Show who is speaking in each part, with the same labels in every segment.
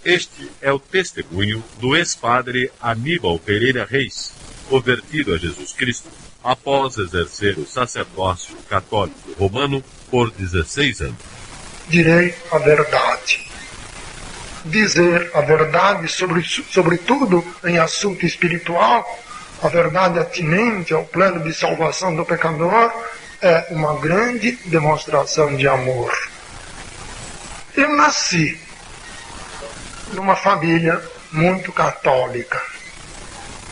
Speaker 1: Este é o testemunho do ex-padre Aníbal Pereira Reis, convertido a Jesus Cristo após exercer o sacerdócio católico romano por 16 anos.
Speaker 2: Direi a verdade. Dizer a verdade, sobretudo em assunto espiritual, a verdade atinente ao plano de salvação do pecador, é uma grande demonstração de amor. Eu nasci numa família muito católica.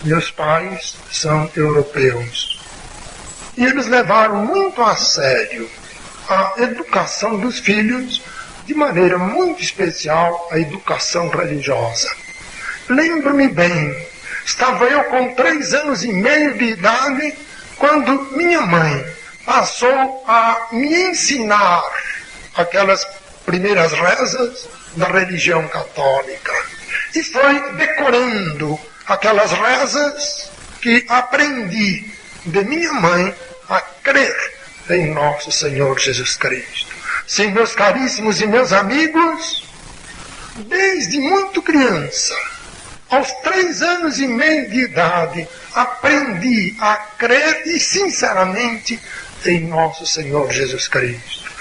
Speaker 2: Meus pais são europeus. E eles levaram muito a sério a educação dos filhos, de maneira muito especial a educação religiosa. Lembro-me bem, estava eu com 3 anos e meio de idade, quando minha mãe passou a me ensinar aquelas primeiras rezas da religião católica. E foi decorando aquelas rezas que aprendi de minha mãe a crer em nosso Senhor Jesus Cristo. Sim, meus caríssimos e meus amigos, desde muito criança, aos 3 anos e meio de idade, aprendi a crer e sinceramente em nosso Senhor Jesus Cristo.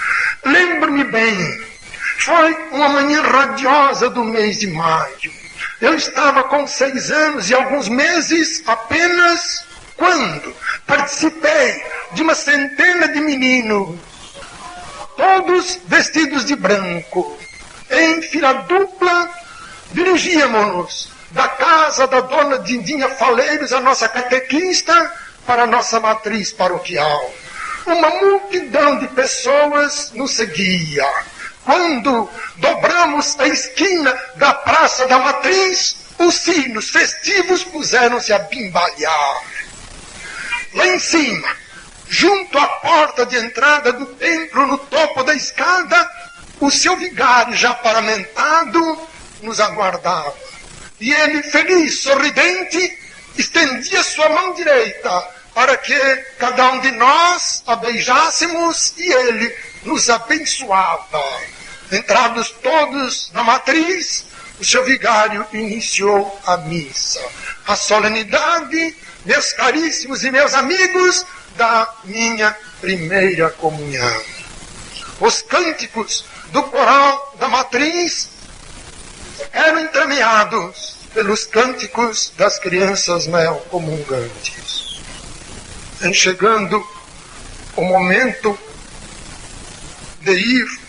Speaker 2: Lembro-me bem, foi uma manhã radiosa do mês de maio. Eu estava com 6 anos e alguns meses apenas quando participei de uma centena de meninos, todos vestidos de branco, em fila dupla, dirigíamos-nos da casa da dona Dindinha Faleiros, a nossa catequista, para a nossa matriz paroquial. Uma multidão de pessoas nos seguia. Quando dobramos a esquina da Praça da Matriz, os sinos festivos puseram-se a bimbalhar. Lá em cima, junto à porta de entrada do templo, no topo da escada, o seu vigário já paramentado nos aguardava. E ele, feliz, sorridente, estendia sua mão direita para que cada um de nós a beijássemos e ele nos abençoava. Entrados todos na matriz, o seu vigário iniciou a missa. A solenidade, meus caríssimos e meus amigos, da minha primeira comunhão. Os cânticos do coral da matriz eram entremeados pelos cânticos das crianças neocomungantes. Em chegando o momento de ir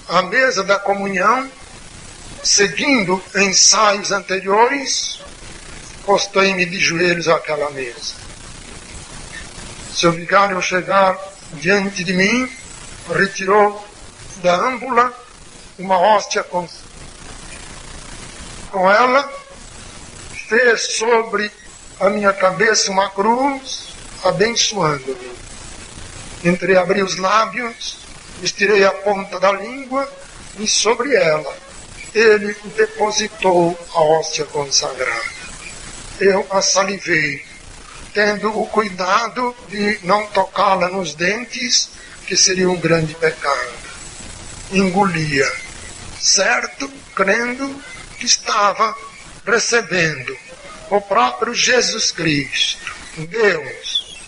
Speaker 2: à mesa da comunhão, seguindo ensaios anteriores, postei-me de joelhos àquela mesa. Seu vigário, ao chegar diante de mim, retirou da âmbula uma hóstia com ela, fez sobre a minha cabeça uma cruz, abençoando-me. Entreabri os lábios, estirei a ponta da língua e sobre ela ele depositou a hóstia consagrada. Eu a salivei, tendo o cuidado de não tocá-la nos dentes, que seria um grande pecado. Engolia, certo, crendo que estava recebendo o próprio Jesus Cristo, Deus,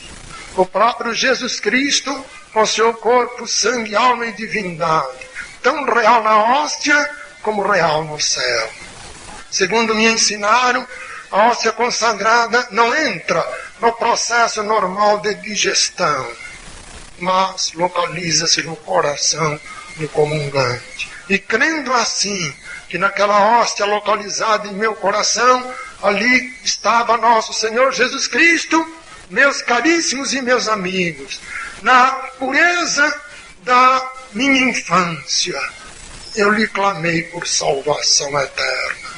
Speaker 2: o próprio Jesus Cristo com seu corpo, sangue, alma e divindade, tão real na hóstia como real no céu. Segundo me ensinaram, a hóstia consagrada não entra no processo normal de digestão, mas localiza-se no coração do comungante. E crendo assim, que naquela hóstia localizada em meu coração, ali estava nosso Senhor Jesus Cristo, meus caríssimos e meus amigos, na pureza da minha infância, eu lhe clamei por salvação eterna.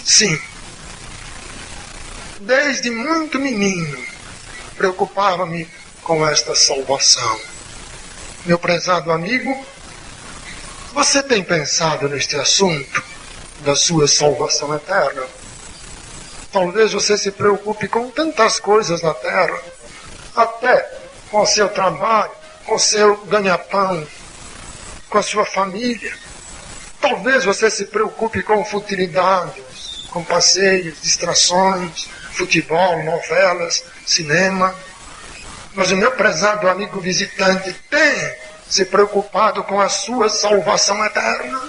Speaker 2: Sim, desde muito menino, preocupava-me com esta salvação. Meu prezado amigo, você tem pensado neste assunto da sua salvação eterna? Talvez você se preocupe com tantas coisas na terra, até com o seu trabalho, com o seu ganha-pão, com a sua família. Talvez você se preocupe com futilidades, com passeios, distrações, futebol, novelas, cinema. Mas o meu prezado amigo visitante tem se preocupado com a sua salvação eterna.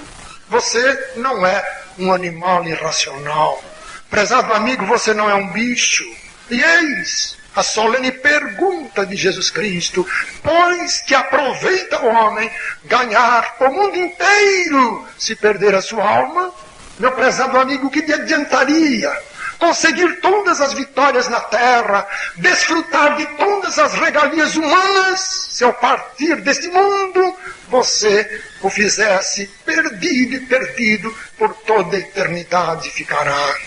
Speaker 2: Você não é um animal irracional. Prezado amigo, você não é um bicho. E eis a solene pergunta de Jesus Cristo: pois que aproveita o homem ganhar o mundo inteiro se perder a sua alma? Meu prezado amigo, que te adiantaria conseguir todas as vitórias na terra, desfrutar de todas as regalias humanas, se ao partir deste mundo você o fizesse perdido e perdido por toda a eternidade ficará?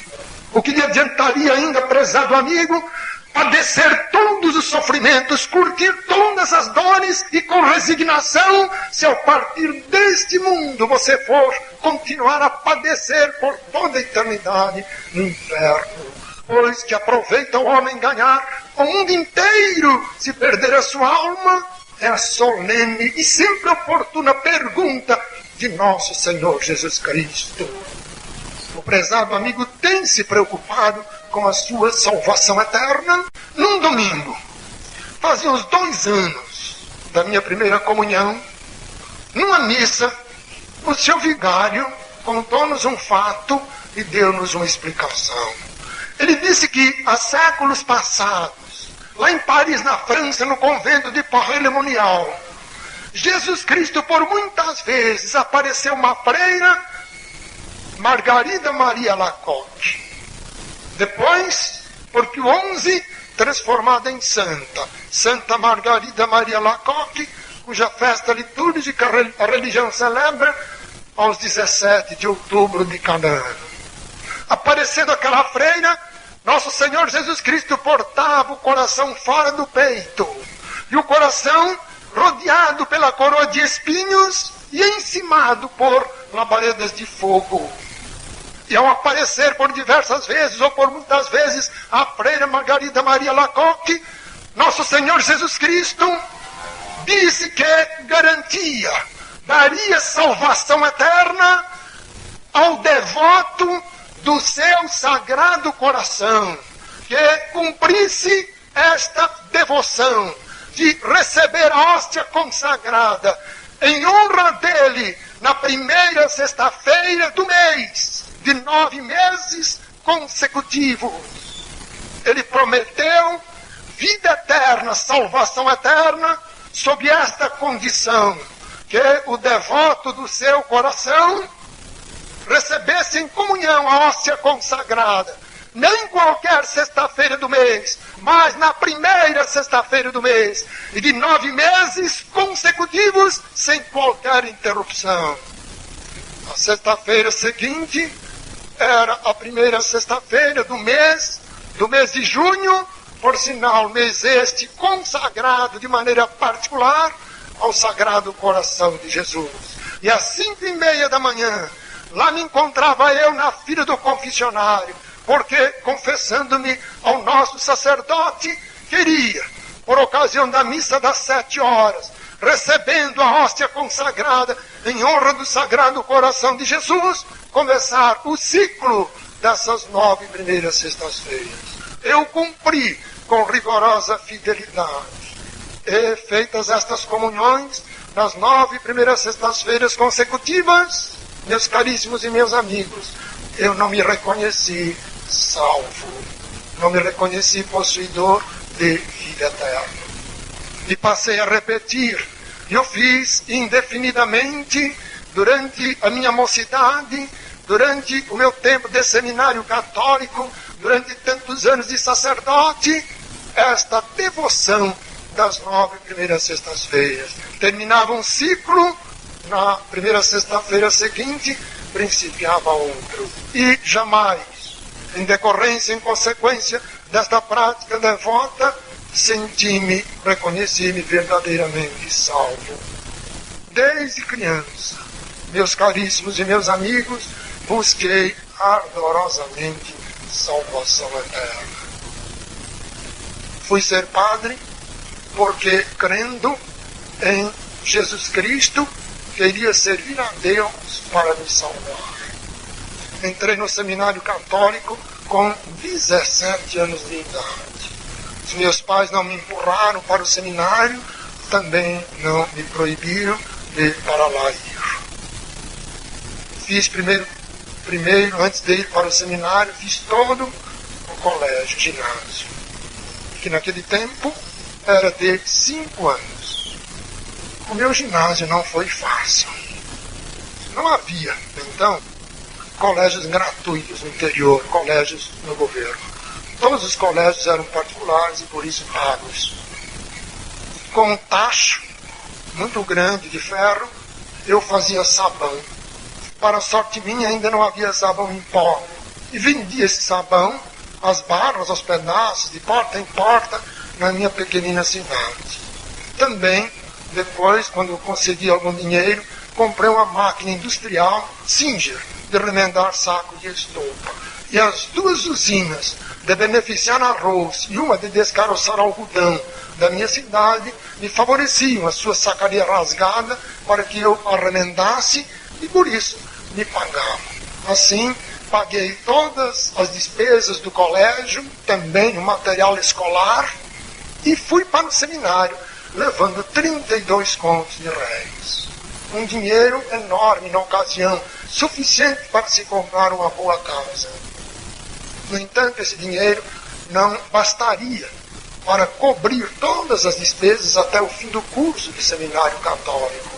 Speaker 2: O que lhe adiantaria ainda, prezado amigo, padecer todos os sofrimentos, curtir todas as dores e com resignação, se ao partir deste mundo você for continuar a padecer por toda a eternidade no inferno? Pois que aproveita o homem ganhar o mundo inteiro se perder a sua alma? É a solene e sempre oportuna pergunta de nosso Senhor Jesus Cristo. O prezado amigo tem se preocupado com a sua salvação eterna? Num domingo, fazia uns 2 anos da minha primeira comunhão, numa missa, o seu vigário contou-nos um fato e deu-nos uma explicação. Ele disse que há séculos passados, lá em Paris, na França, no convento de Paris-le-Monial, Jesus Cristo por muitas vezes apareceu uma freira, Margarida Maria Lacoque. Depois, por Pio XI, transformada em santa, Santa Margarida Maria Lacoque, cuja festa litúrgica a religião celebra aos 17 de outubro de cada ano. Aparecendo aquela freira, nosso Senhor Jesus Cristo portava o coração fora do peito, e o coração rodeado pela coroa de espinhos e encimado por labaredas de fogo. E ao aparecer por diversas vezes, ou por muitas vezes, a freira Margarida Maria Lacoque, nosso Senhor Jesus Cristo disse que garantia, daria salvação eterna ao devoto do seu sagrado coração, que cumprisse esta devoção de receber a hóstia consagrada em honra dele na primeira sexta-feira do mês, de 9 meses consecutivos. Ele prometeu vida eterna, salvação eterna, sob esta condição, que o devoto do seu coração recebesse em comunhão a hóstia consagrada, não em qualquer sexta-feira do mês, mas na primeira sexta-feira do mês, e de 9 meses consecutivos, sem qualquer interrupção. A sexta-feira seguinte era a primeira sexta-feira do mês de junho, por sinal, mês este consagrado de maneira particular ao Sagrado Coração de Jesus. E às 5:30 da manhã, lá me encontrava eu na fila do confessionário, porque, confessando-me ao nosso sacerdote, queria, por ocasião da missa das 7 horas, recebendo a hóstia consagrada em honra do Sagrado Coração de Jesus, começar o ciclo dessas 9 primeiras sextas-feiras. Eu cumpri com rigorosa fidelidade. E feitas estas comunhões, nas 9 primeiras sextas-feiras consecutivas, meus caríssimos e meus amigos, eu não me reconheci salvo, não me reconheci possuidor de vida eterna. E passei a repetir, eu fiz indefinidamente, durante a minha mocidade, durante o meu tempo de seminário católico, durante tantos anos de sacerdote, esta devoção das 9 primeiras sextas-feiras. Terminava um ciclo, na primeira sexta-feira seguinte, principiava outro. E jamais, em decorrência, em consequência desta prática devota, senti-me, reconheci-me verdadeiramente salvo. Desde criança, meus caríssimos e meus amigos, busquei ardorosamente salvação eterna. Fui ser padre porque, crendo em Jesus Cristo, queria servir a Deus para me salvar. Entrei no seminário católico com 17 anos de idade. Os meus pais não me empurraram para o seminário, também não me proibiram de para lá ir. Fiz primeiro, antes de ir para o seminário, fiz todo o colégio, ginásio, que naquele tempo era de 5 anos. O meu ginásio não foi fácil. Não havia, então, colégios gratuitos no interior, colégios no governo. Todos os colégios eram particulares e por isso pagos. Com um tacho muito grande de ferro, eu fazia sabão. Para sorte minha, ainda não havia sabão em pó. E vendia esse sabão, as barras, os pedaços, de porta em porta, na minha pequenina cidade. Também, depois, quando eu consegui algum dinheiro, comprei uma máquina industrial, Singer, de remendar saco de estopa. E as 2 usinas de beneficiar arroz e uma de descaroçar algodão da minha cidade me favoreciam a sua sacaria rasgada para que eu a remendasse e por isso me pagavam. Assim, paguei todas as despesas do colégio, também o material escolar, e fui para o seminário, levando 32 contos de réis. Um dinheiro enorme na ocasião, suficiente para se comprar uma boa casa. No entanto, esse dinheiro não bastaria para cobrir todas as despesas até o fim do curso de seminário católico.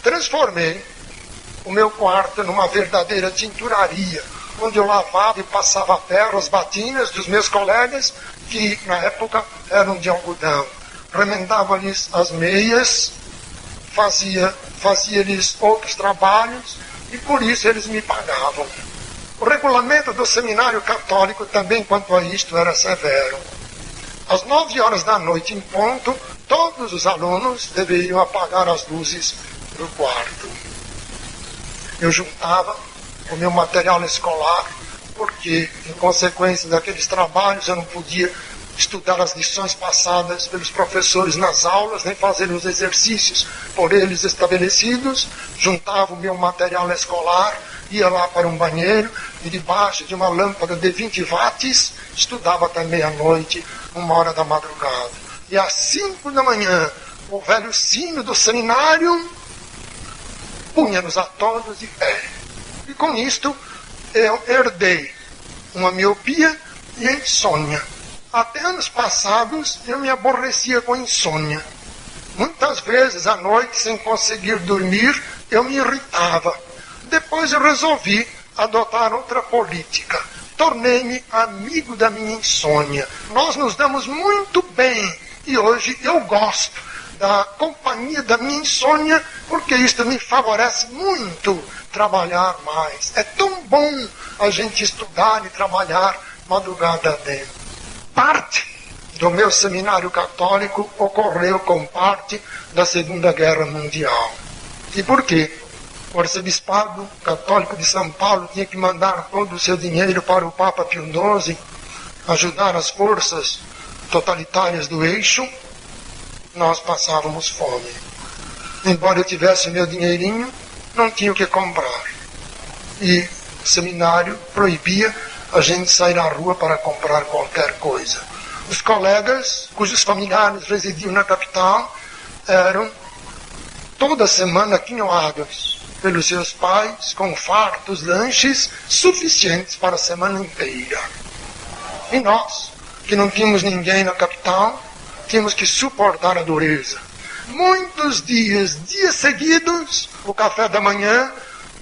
Speaker 2: Transformei o meu quarto numa verdadeira tinturaria, onde eu lavava e passava a ferro as batinas dos meus colegas, que na época eram de algodão. Remendava-lhes as meias, fazia-lhes outros trabalhos, e por isso eles me pagavam. O regulamento do seminário católico também quanto a isto era severo. Às 9 horas da noite em ponto, todos os alunos deveriam apagar as luzes do quarto. Eu juntava o meu material escolar, porque, em consequência daqueles trabalhos, eu não podia estudar as lições passadas pelos professores nas aulas, nem fazer os exercícios por eles estabelecidos. Juntava o meu material escolar, ia lá para um banheiro e debaixo de uma lâmpada de 20 watts, estudava até meia-noite, 1h da madrugada. E às 5 da manhã, o velho sino do seminário punha-nos a todos de pé. E com isto, eu herdei uma miopia e insônia. Até anos passados, eu me aborrecia com insônia. Muitas vezes, à noite, sem conseguir dormir, eu me irritava. Depois eu resolvi adotar outra política. Tornei-me amigo da minha insônia. Nós nos damos muito bem e hoje eu gosto da companhia da minha insônia, porque isto me favorece muito trabalhar mais. É tão bom a gente estudar e trabalhar madrugada dentro. Parte do meu seminário católico ocorreu com parte da Segunda Guerra Mundial. E por quê? O arcebispado católico de São Paulo tinha que mandar todo o seu dinheiro para o Papa Pio XII ajudar as forças totalitárias do eixo. Nós passávamos fome. Embora eu tivesse meu dinheirinho, não tinha o que comprar. E o seminário proibia a gente sair à rua para comprar qualquer coisa. Os colegas, cujos familiares residiam na capital, eram toda semana quinhoados pelos seus pais com fartos lanches suficientes para a semana inteira. E nós, que não tínhamos ninguém na capital, tínhamos que suportar a dureza. Muitos dias seguidos, o café da manhã,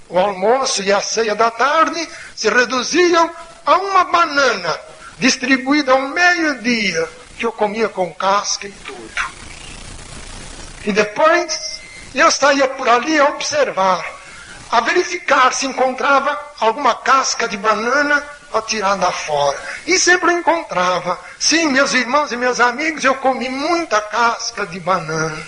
Speaker 2: o almoço e a ceia da tarde se reduziam a uma banana distribuída ao meio-dia, que eu comia com casca e tudo. E depois eu saía por ali a observar, a verificar se encontrava alguma casca de banana atirada fora. E sempre encontrava. Sim, meus irmãos e meus amigos, eu comi muita casca de banana.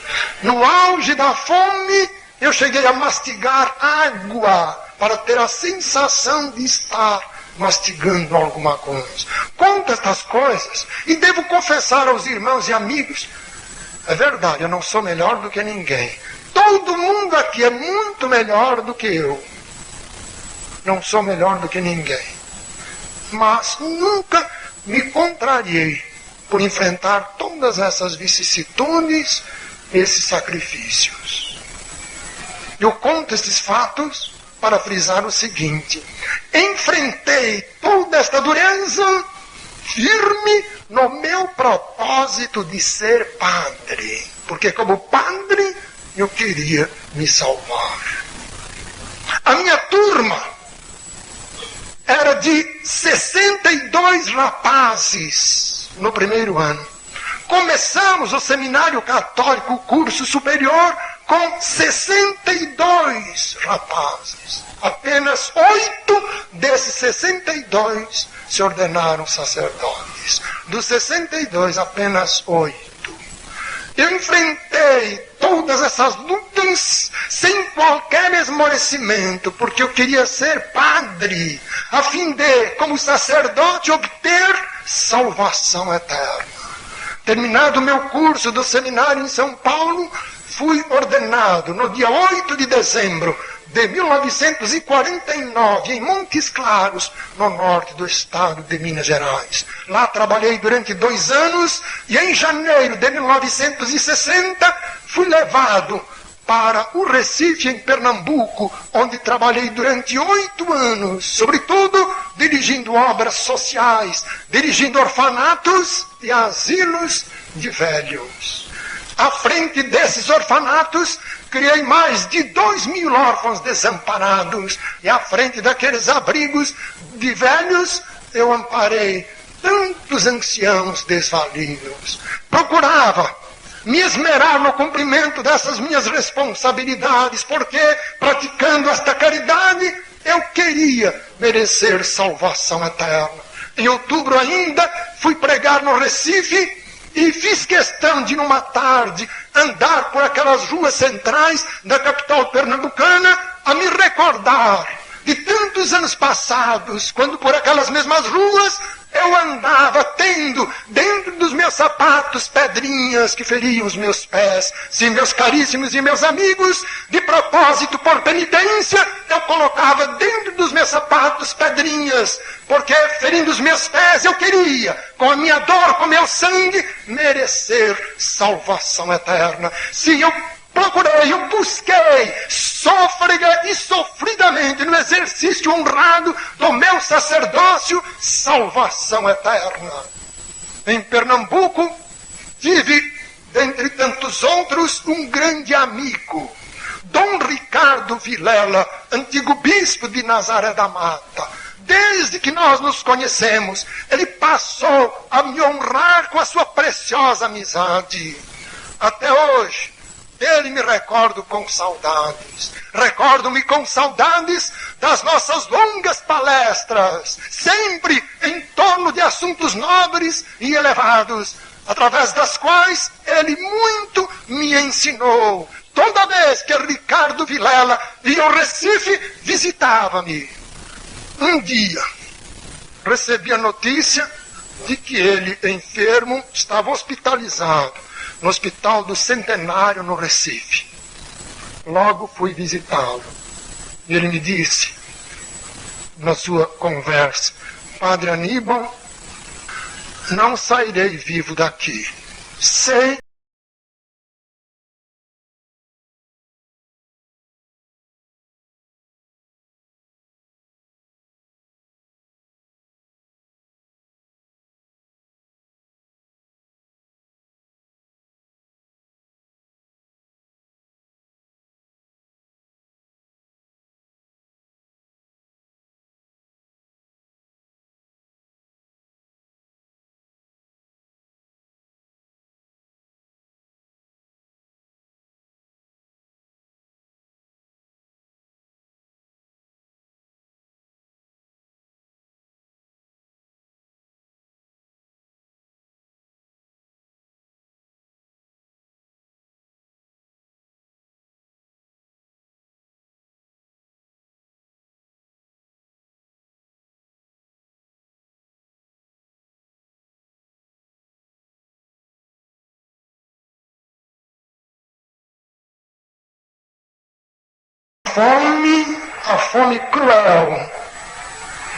Speaker 2: No auge da fome, eu cheguei a mastigar água para ter a sensação de estar mastigando alguma coisa. Conto estas coisas e devo confessar aos irmãos e amigos, é verdade, eu não sou melhor do que ninguém. Todo mundo aqui é muito melhor do que eu. Não sou melhor do que ninguém. Mas nunca me contrariei por enfrentar todas essas vicissitudes, esses sacrifícios. Eu conto esses fatos para frisar o seguinte: enfrentei toda esta dureza firme no meu propósito de ser padre, porque como padre eu queria me salvar. A minha turma era de 62 rapazes no primeiro ano. Começamos o seminário católico, o curso superior, com 62 rapazes. Apenas 8 desses 62 se ordenaram sacerdotes. Dos 62, apenas 8. Eu enfrentei todas essas lutas sem qualquer esmorecimento, porque eu queria ser padre, a fim de, como sacerdote, obter salvação eterna. Terminado o meu curso do seminário em São Paulo, fui ordenado no dia 8 de dezembro de 1949, em Montes Claros, no norte do estado de Minas Gerais. Lá trabalhei durante 2 anos e em janeiro de 1960 fui levado para o Recife, em Pernambuco, onde trabalhei durante 8 anos, sobretudo dirigindo obras sociais, dirigindo orfanatos e asilos de velhos. À frente desses orfanatos, criei mais de 2.000 órfãos desamparados. E à frente daqueles abrigos de velhos, eu amparei tantos anciãos desvalidos. Procurava me esmerar no cumprimento dessas minhas responsabilidades, porque, praticando esta caridade, eu queria merecer salvação eterna. Em outubro ainda, fui pregar no Recife, e fiz questão de, numa tarde, andar por aquelas ruas centrais da capital pernambucana, a me recordar de tantos anos passados, quando por aquelas mesmas ruas eu andava tendo dentro dos meus sapatos pedrinhas que feriam os meus pés. Sim, meus caríssimos e meus amigos, de propósito, por penitência, eu colocava dentro dos meus sapatos pedrinhas, porque ferindo os meus pés eu queria, com a minha dor, com o meu sangue, merecer salvação eterna. Sim, eu procurei, eu busquei, sôfrega e sofridamente, no exercício honrado do meu sacerdócio, salvação eterna. Em Pernambuco, tive, dentre tantos outros, um grande amigo, Dom Ricardo Vilela, antigo bispo de Nazaré da Mata. Desde que nós nos conhecemos, ele passou a me honrar com a sua preciosa amizade. Até hoje, dele me recordo com saudades. Recordo-me com saudades das nossas longas palestras, sempre em torno de assuntos nobres e elevados, através das quais ele muito me ensinou. Toda vez que Ricardo Vilela ia ao Recife, visitava-me. Um dia, recebi a notícia de que ele, enfermo, estava hospitalizado no Hospital do Centenário, no Recife. Logo fui visitá-lo. E ele me disse, na sua conversa: Padre Aníbal, não sairei vivo daqui. Sei a fome cruel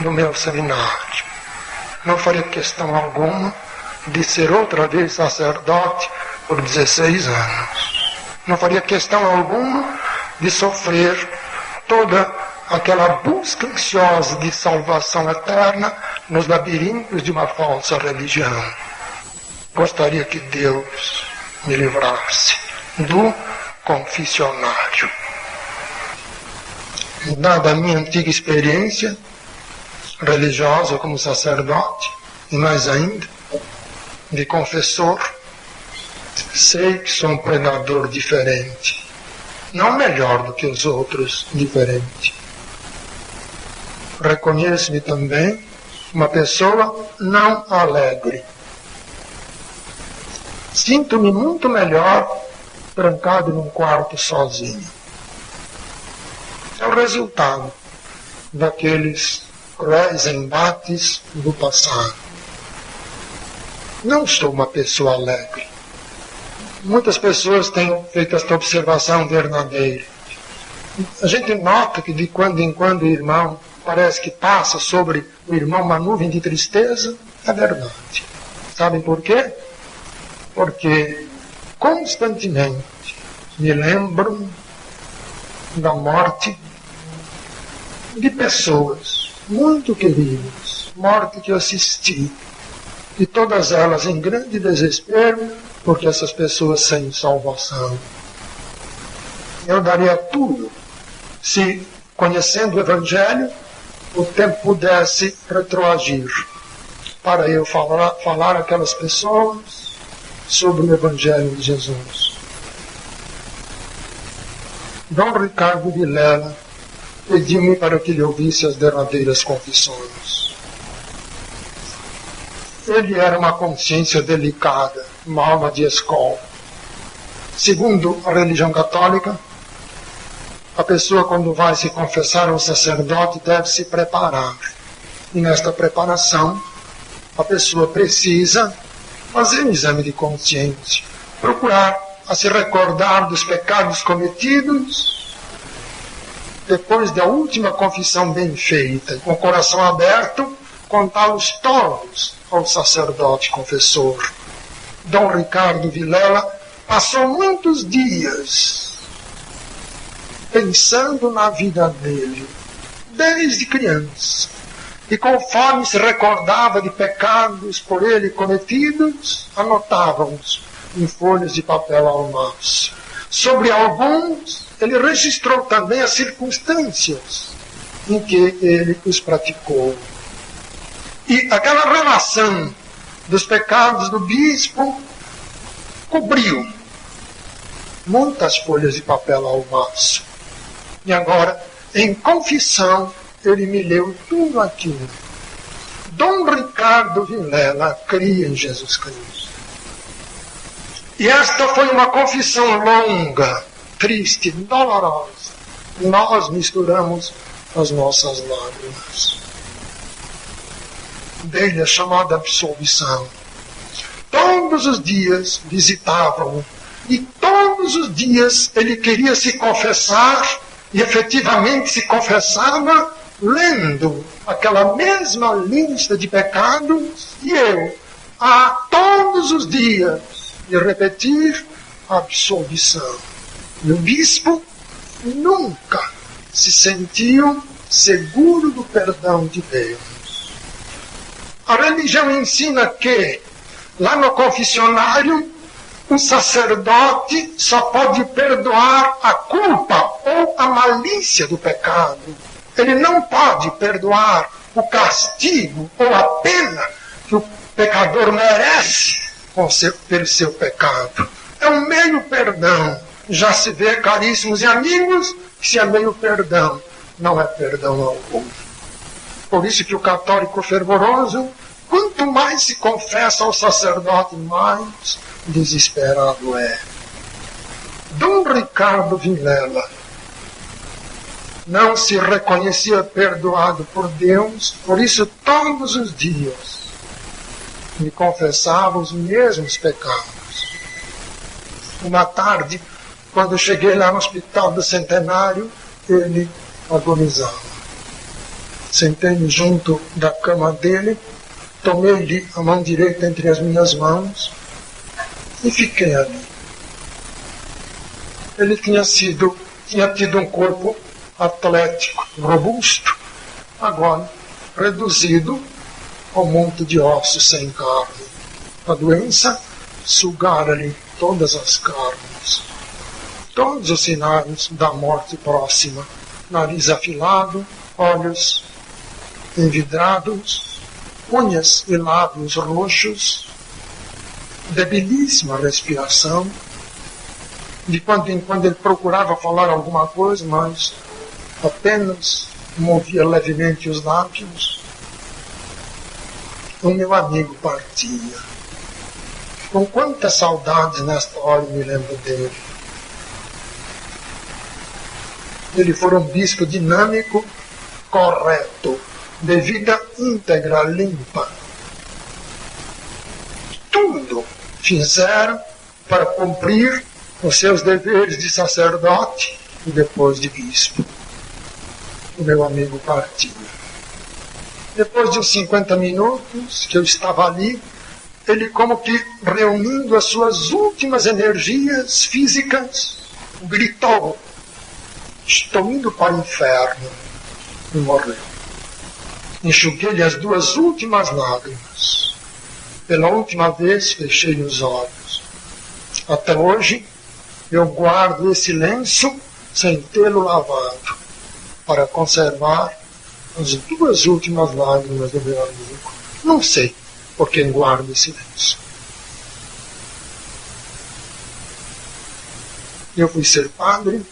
Speaker 2: no meu seminário. Não faria questão alguma de ser outra vez sacerdote por 16 anos. Não faria questão alguma de sofrer toda aquela busca ansiosa de salvação eterna nos labirintos de uma falsa religião. Gostaria que Deus me livrasse do confessionário. Dada a minha antiga experiência religiosa como sacerdote, e mais ainda, de confessor, sei que sou um pregador diferente. Não melhor do que os outros, diferente. Reconheço-me também uma pessoa não alegre. Sinto-me muito melhor trancado num quarto sozinho. É o resultado daqueles cruéis embates do passado. Não sou uma pessoa alegre. Muitas pessoas têm feito esta observação verdadeira. A gente nota que de quando em quando o irmão parece que passa sobre o irmão uma nuvem de tristeza. É verdade. Sabem por quê? Porque constantemente me lembro da morte de pessoas muito queridas, morte que eu assisti, e todas elas em grande desespero, porque essas pessoas sem salvação. Eu daria tudo se, conhecendo o Evangelho, o tempo pudesse retroagir para eu falar àquelas pessoas sobre o Evangelho de Jesus. Dom Ricardo Vilela pediu-me para que lhe ouvisse as derradeiras confissões. Ele era uma consciência delicada, uma alma de escola. Segundo a religião católica, a pessoa, quando vai se confessar ao sacerdote, deve se preparar. E nesta preparação, a pessoa precisa fazer um exame de consciência, procurar a se recordar dos pecados cometidos, depois da última confissão bem feita, com o coração aberto, contá-los todos ao sacerdote confessor. Dom Ricardo Vilela passou muitos dias pensando na vida dele, desde criança. E conforme se recordava de pecados por ele cometidos, anotava-os em folhas de papel almaço. Sobre alguns, ele registrou também as circunstâncias em que ele os praticou. E aquela relação dos pecados do bispo cobriu muitas folhas de papel almaço. E agora, em confissão, ele me leu tudo aquilo. Dom Ricardo Vilela cria em Jesus Cristo. E esta foi uma confissão longa, triste, dolorosa. Nós misturamos as nossas lágrimas. Dele a chamada absolvição. Todos os dias visitavam-o. E todos os dias ele queria se confessar, e efetivamente se confessava lendo aquela mesma lista de pecados, e eu, a todos os dias, de repetir a absolvição. E o bispo nunca se sentiu seguro do perdão de Deus. A religião ensina que, lá no confessionário, o sacerdote só pode perdoar a culpa ou a malícia do pecado. Ele não pode perdoar o castigo ou a pena que o pecador merece pelo seu pecado. É um meio perdão. Já se vê, caríssimos e amigos, que se é meio perdão, não é perdão algum. Por isso que o católico fervoroso, quanto mais se confessa ao sacerdote, mais desesperado é. Dom Ricardo Vilela não se reconhecia perdoado por Deus, por isso todos os dias me confessava os mesmos pecados. Uma tarde, quando cheguei lá no Hospital do Centenário, ele agonizava. Sentei-me junto da cama dele, tomei-lhe a mão direita entre as minhas mãos e fiquei ali. Ele tinha tido um corpo atlético, robusto, agora reduzido ao monte de ossos sem carne. A doença sugara-lhe todas as carnes. Todos os sinais da morte próxima. Nariz afilado, olhos envidrados, unhas e lábios roxos, debilíssima respiração. De quando em quando ele procurava falar alguma coisa, mas apenas movia levemente os lábios. O meu amigo partia. Com quanta saudade nesta hora me lembro dele. Ele foi um bispo dinâmico, correto, de vida íntegra, limpa. Tudo fizeram para cumprir os seus deveres de sacerdote e depois de bispo. O meu amigo partiu. Depois de uns 50 minutos que eu estava ali, ele como que reunindo as suas últimas energias físicas, gritou: estou indo para o inferno. E morreu. Enxuguei-lhe as 2 últimas lágrimas. Pela última vez fechei os olhos. Até hoje eu guardo esse lenço sem tê-lo lavado, para conservar as 2 últimas lágrimas do meu amigo. Não sei por quem guardo esse lenço. Eu fui ser padre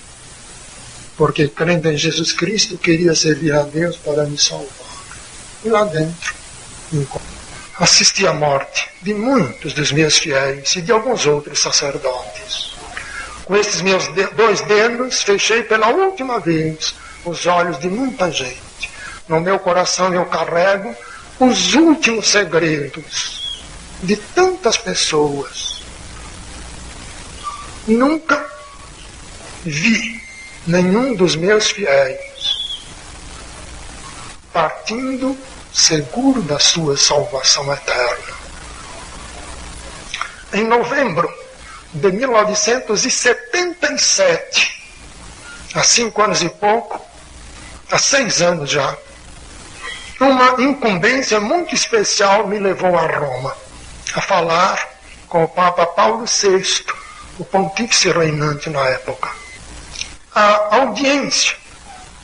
Speaker 2: porque, crendo em Jesus Cristo, queria servir a Deus para me salvar. E lá dentro assisti à morte de muitos dos meus fiéis e de alguns outros sacerdotes. Com esses meus 2 dedos, fechei pela última vez os olhos de muita gente. No meu coração eu carrego os últimos segredos de tantas pessoas. Nunca vi nenhum dos meus fiéis partindo seguro da sua salvação eterna. Em novembro de 1977, há 5 anos e pouco, há 6 anos já, uma incumbência muito especial me levou a Roma, a falar com o Papa Paulo VI, o pontífice reinante na época. A audiência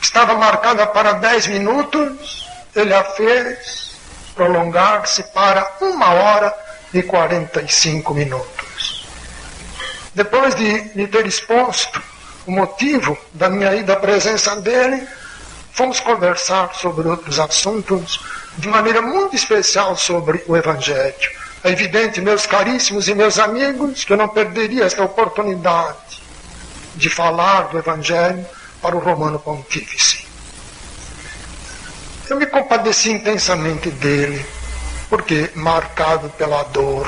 Speaker 2: estava marcada para 10 minutos, ele a fez prolongar-se para 1h45. Depois de lhe ter exposto o motivo da minha ida à presença dele, fomos conversar sobre outros assuntos, de maneira muito especial sobre o Evangelho. É evidente, meus caríssimos e meus amigos, que eu não perderia esta oportunidade de falar do Evangelho para o Romano Pontífice. Eu me compadeci intensamente dele, porque, marcado pela dor,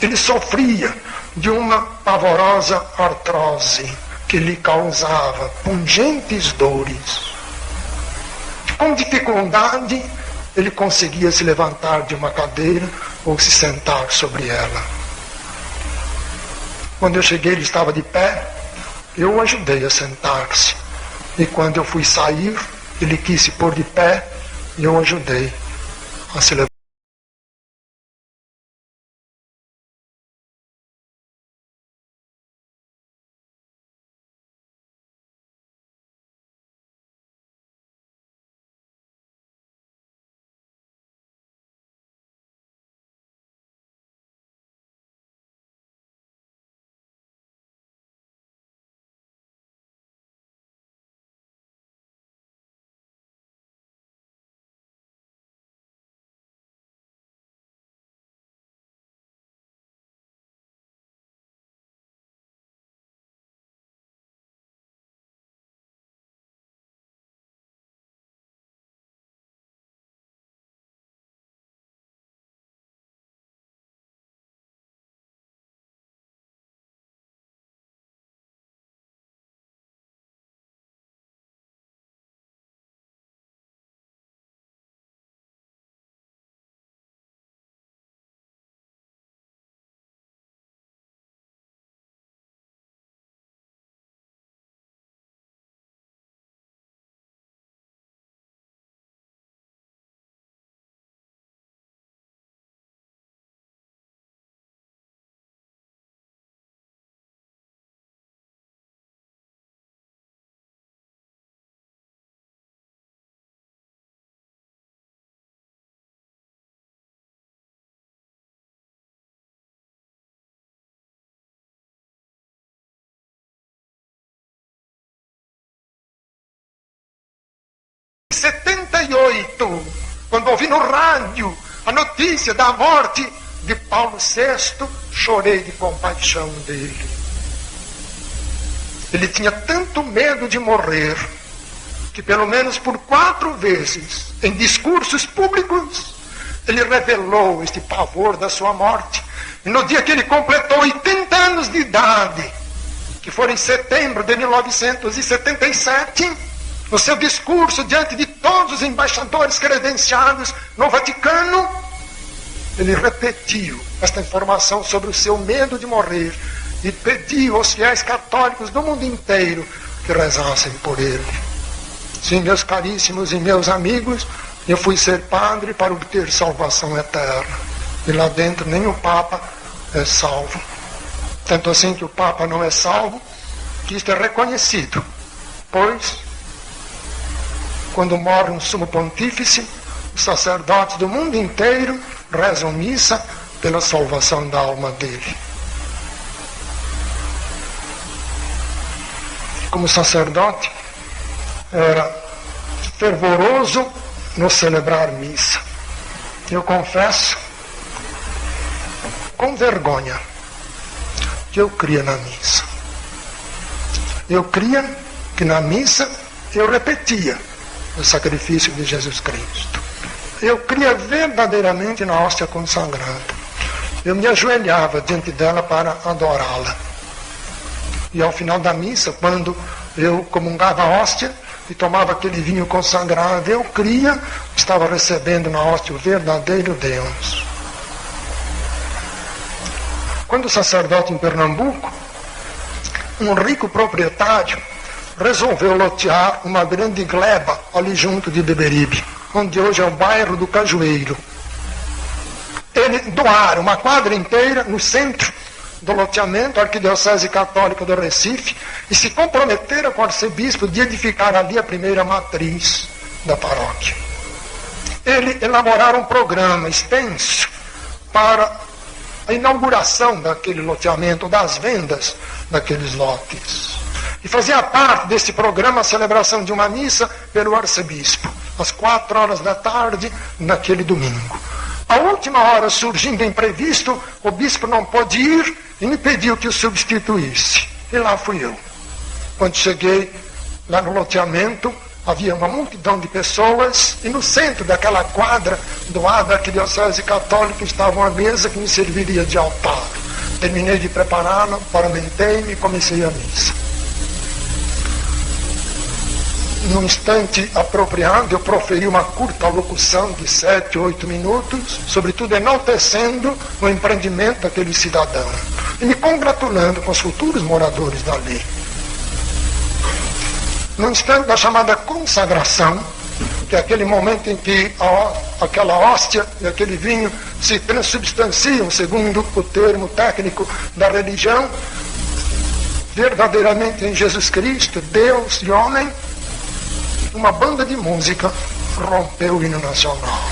Speaker 2: ele sofria de uma pavorosa artrose que lhe causava pungentes dores. Com dificuldade, ele conseguia se levantar de uma cadeira ou se sentar sobre ela. Quando eu cheguei, ele estava de pé, eu o ajudei a sentar-se. E quando eu fui sair, ele quis se pôr de pé e eu o ajudei a se levantar. 78, quando ouvi no rádio a notícia da morte de Paulo VI, chorei de compaixão dele. Ele tinha tanto medo de morrer, que pelo menos por 4 vezes, em discursos públicos, ele revelou este pavor da sua morte. E no dia que ele completou 80 anos de idade, que foi em setembro de 1977, no seu discurso diante de todos os embaixadores credenciados no Vaticano, ele repetiu esta informação sobre o seu medo de morrer e pediu aos fiéis católicos do mundo inteiro que rezassem por ele. Sim, meus caríssimos e meus amigos, eu fui ser padre para obter salvação eterna. E lá dentro nem o Papa é salvo. Tanto assim que o Papa não é salvo, que isto é reconhecido. Pois, quando morre um sumo pontífice, os sacerdotes do mundo inteiro rezam missa pela salvação da alma dele. Como sacerdote, era fervoroso no celebrar missa. Eu confesso, com vergonha, que eu cria na missa. Eu cria que na missa eu repetia o sacrifício de Jesus Cristo. Eu cria verdadeiramente na hóstia consagrada. Eu me ajoelhava diante dela para adorá-la. E ao final da missa, quando eu comungava a hóstia e tomava aquele vinho consagrado, eu cria que estava recebendo na hóstia o verdadeiro Deus. Quando o sacerdote em Pernambuco, um rico proprietário resolveu lotear uma grande gleba ali junto de Beberibe, onde hoje é o bairro do Cajueiro. Ele doaram uma quadra inteira no centro do loteamento, a Arquidiocese Católica do Recife, e se comprometeram com o arcebispo de edificar ali a primeira matriz da paróquia. Ele elaboraram um programa extenso para a inauguração daquele loteamento, das vendas daqueles lotes. E fazia parte desse programa a celebração de uma missa pelo arcebispo, às 16h naquele domingo. A última hora, surgindo imprevisto, o bispo não pôde ir e me pediu que o substituísse. E lá fui eu. Quando cheguei lá no loteamento, havia uma multidão de pessoas e no centro daquela quadra doada à Arquidiocese Católica estava uma mesa que me serviria de altar. Terminei de prepará-la, paramentei-me e comecei a missa. Num instante apropriado, eu proferi uma curta locução de 7, 8 minutos, sobretudo enaltecendo o empreendimento daquele cidadão e me congratulando com os futuros moradores dali. No instante da chamada consagração, que é aquele momento em que aquela hóstia e aquele vinho se transubstanciam, segundo o termo técnico da religião, verdadeiramente em Jesus Cristo, Deus e homem, uma banda de música rompeu o hino nacional.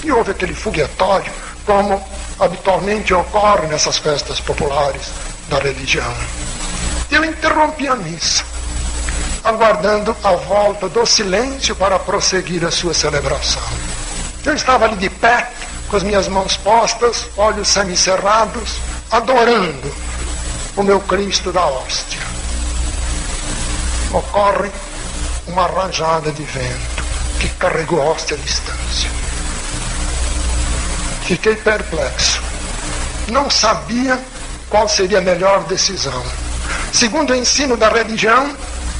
Speaker 2: E houve aquele foguetório, como habitualmente ocorre nessas festas populares da religião. Eu interrompi a missa, aguardando a volta do silêncio para prosseguir a sua celebração. Eu estava ali de pé, com as minhas mãos postas, olhos semicerrados, adorando o meu Cristo da hóstia. Ocorre uma rajada de vento que carregou a hóstia à distância. Fiquei perplexo. Não sabia qual seria a melhor decisão. Segundo o ensino da religião,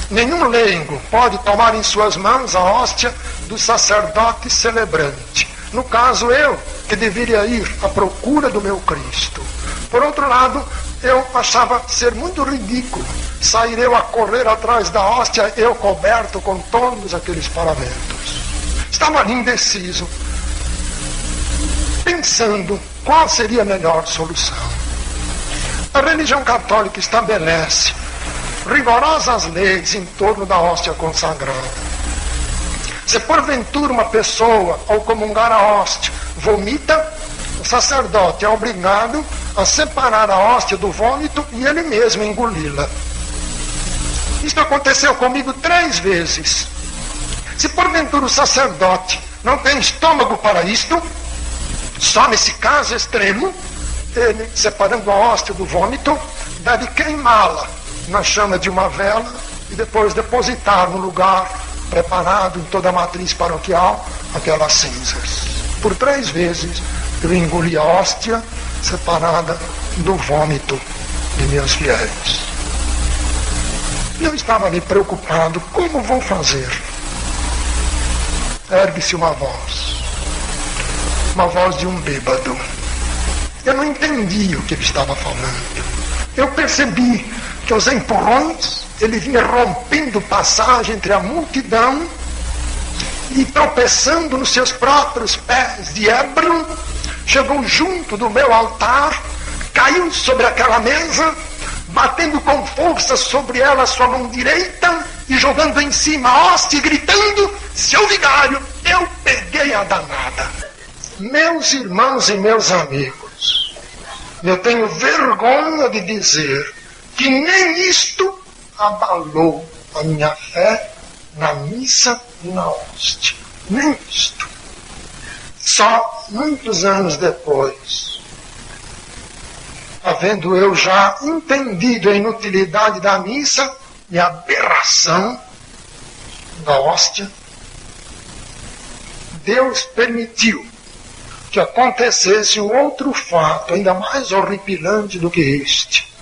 Speaker 2: nenhum leigo pode tomar em suas mãos a hóstia do sacerdote celebrante. No caso, eu, que deveria ir à procura do meu Cristo. Por outro lado, eu achava ser muito ridículo sair eu a correr atrás da hóstia, eu coberto com todos aqueles paramentos. Estava indeciso, pensando qual seria a melhor solução. A religião católica estabelece rigorosas leis em torno da hóstia consagrada. Se porventura uma pessoa, ao comungar a hóstia, vomita, o sacerdote é obrigado a separar a hóstia do vômito e ele mesmo engoli-la. Isto aconteceu comigo 3 vezes. Se porventura o sacerdote não tem estômago para isto, só nesse caso extremo, ele, separando a hóstia do vômito, deve queimá-la na chama de uma vela e depois depositar no lugar preparado em toda a matriz paroquial aquelas cinzas. Por 3 vezes eu engoli a hóstia separada do vômito de meus fiéis. Eu estava ali preocupado, como vou fazer? Ergue-se uma voz de um bêbado. Eu não entendi o que ele estava falando. Eu percebi que aos empurrões ele vinha rompendo passagem entre a multidão e tropeçando nos seus próprios pés de ébrio, chegou junto do meu altar, caiu sobre aquela mesa, batendo com força sobre ela a sua mão direita e jogando em cima a hóstia e gritando: seu vigário, eu peguei a danada. Meus irmãos e meus amigos, eu tenho vergonha de dizer que nem isto abalou a minha fé na missa e na hóstia. Nem isto. Só muitos anos depois, havendo eu já entendido a inutilidade da missa e a aberração da hóstia, Deus permitiu que acontecesse um outro fato ainda mais horripilante do que este.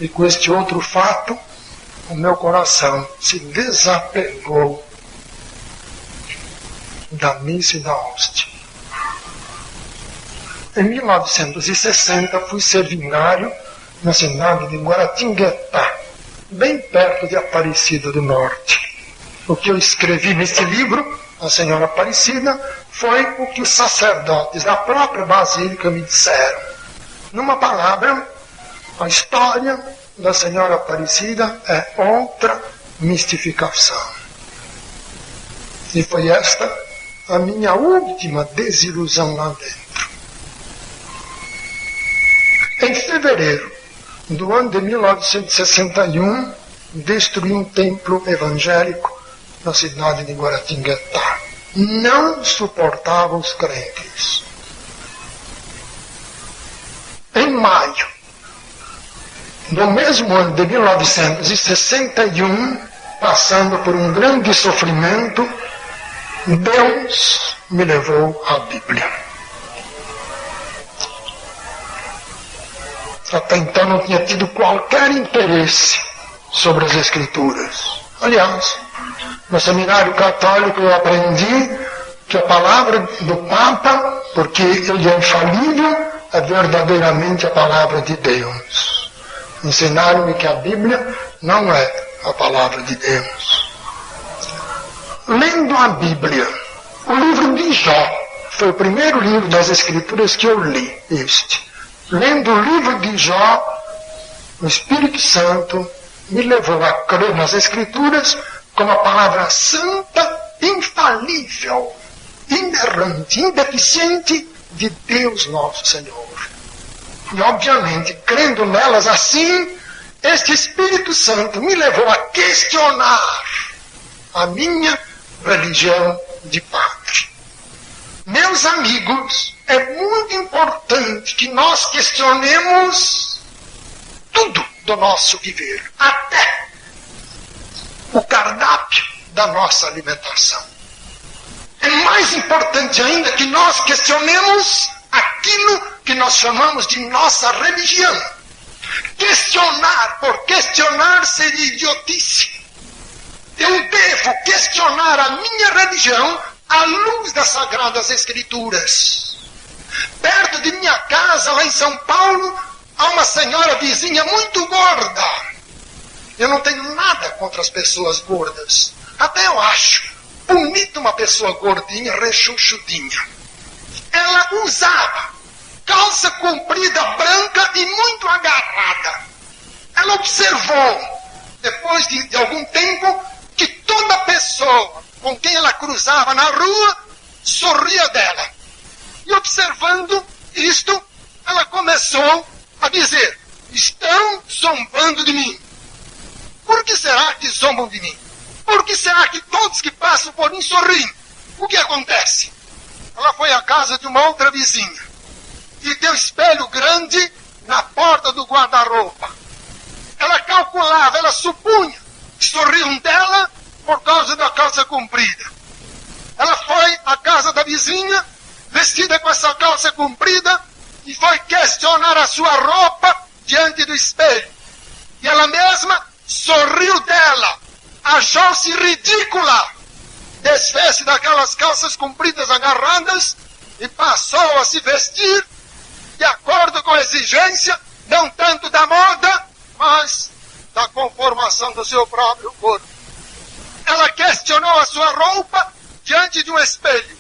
Speaker 2: E com este outro fato, o meu coração se desapegou da missa e da hóstia. Em 1960, fui ser vigário na cidade de Guaratinguetá, bem perto de Aparecida do Norte. O que eu escrevi nesse livro, A Senhora Aparecida, foi o que os sacerdotes da própria Basílica me disseram. Numa palavra, a história da Senhora Aparecida é outra mistificação. E foi esta a minha última desilusão lá dentro. Em fevereiro do ano de 1961, destruí um templo evangélico na cidade de Guaratinguetá. Não suportava os crentes. Em maio do mesmo ano de 1961, passando por um grande sofrimento, Deus me levou à Bíblia. Até então não tinha tido qualquer interesse sobre as Escrituras. Aliás, no seminário católico eu aprendi que a palavra do Papa, porque ele é infalível, é verdadeiramente a palavra de Deus. Ensinaram-me que a Bíblia não é a palavra de Deus. Lendo a Bíblia, o livro de Jó foi o primeiro livro das Escrituras que eu li. Lendo o livro de Jó, o Espírito Santo me levou a crer nas Escrituras como a palavra santa, infalível, inerrante, indeficiente de Deus nosso Senhor. E obviamente, crendo nelas assim, este Espírito Santo me levou a questionar a minha religião de padre. Meus amigos, é muito importante que nós questionemos tudo do nosso viver, até o cardápio da nossa alimentação. É mais importante ainda que nós questionemos aquilo que nós chamamos de nossa religião. Questionar por questionar seria idiotice. Eu devo questionar a minha religião à luz das Sagradas Escrituras. Perto de minha casa, lá em São Paulo, há uma senhora vizinha muito gorda. Eu não tenho nada contra as pessoas gordas. Até eu acho bonita uma pessoa gordinha, rechuchudinha. Ela usava calça comprida branca e muito agarrada. Ela observou, depois de algum tempo, que toda pessoa com quem ela cruzava na rua sorria dela. E observando isto, ela começou a dizer: estão zombando de mim. Por que será que zombam de mim? Por que será que todos que passam por mim sorriem? O que acontece? Ela foi à casa de uma outra vizinha e deu espelho grande na porta do guarda-roupa. Ela calculava, ela supunha que sorriam dela por causa da calça comprida. Ela foi à casa da vizinha, vestida com essa calça comprida, e foi questionar a sua roupa diante do espelho. E ela mesma sorriu dela, achou-se ridícula, desfez-se daquelas calças compridas agarradas e passou a se vestir de acordo com a exigência, não tanto da moda, mas da conformação do seu próprio corpo. Ela questionou a sua roupa diante de um espelho.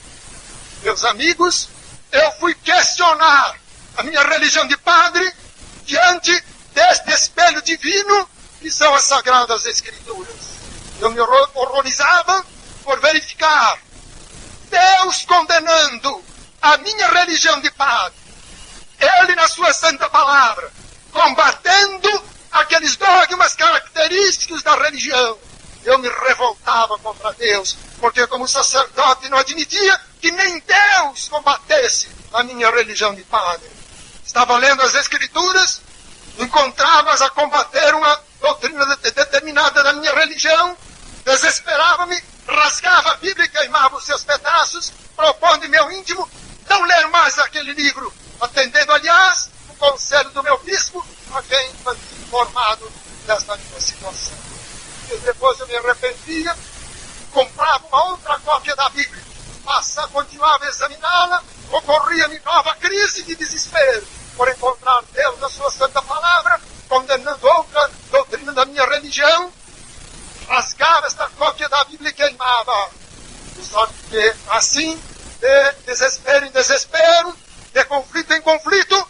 Speaker 2: Meus amigos, eu fui questionar a minha religião de padre diante deste espelho divino que são as Sagradas Escrituras. Eu me horrorizava por verificar Deus condenando a minha religião de padre, Ele na sua santa palavra, combatendo aqueles dogmas característicos da religião. Eu me revoltava contra Deus, porque como sacerdote não admitia que nem Deus combatesse a minha religião de padre. Estava lendo as Escrituras, encontrava-as a combater uma doutrina determinada da minha religião, desesperava-me, rasgava a Bíblia e queimava os seus pedaços, propondo em meu íntimo não ler mais aquele livro, atendendo, aliás, o conselho do meu bispo, a quem foi informado desta minha situação. E depois eu me arrependia, comprava uma outra cópia da Bíblia, continuava a examiná-la, ocorria-me nova crise de desespero, por encontrar Deus na sua santa palavra, condenando outra doutrina da minha religião, rasgava esta cópia da Bíblia e queimava. Só que assim, de desespero em desespero, de conflito em conflito,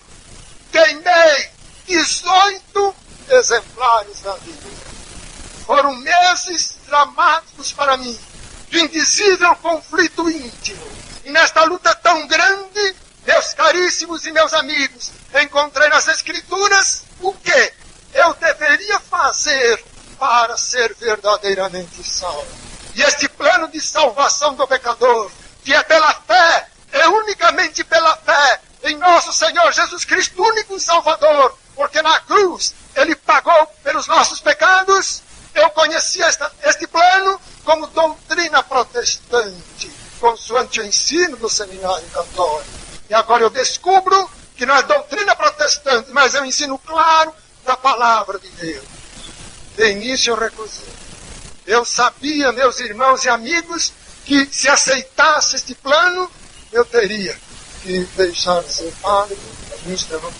Speaker 2: queimei 18 exemplares da Bíblia. Foram meses dramáticos para mim, de indizível conflito íntimo. E nesta luta tão grande, meus caríssimos e meus amigos, encontrei nas Escrituras o que eu deveria fazer para ser verdadeiramente salvo. E este plano de salvação do pecador, que é pela fé, é unicamente pela fé em nosso Senhor Jesus Cristo, único Salvador, porque na cruz Ele pagou pelos nossos pecados. Eu conhecia este plano como doutrina protestante, consoante o ensino do seminário católico. E agora eu descubro que não é doutrina protestante, mas é um ensino claro da palavra de Deus. De início eu recusei. Eu sabia, meus irmãos e amigos, que se aceitasse este plano, eu teria que deixar de ser padre administrador.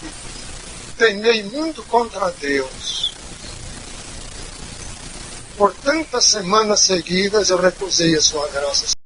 Speaker 2: Temei muito contra Deus. Por tantas semanas seguidas eu recusei a sua graça.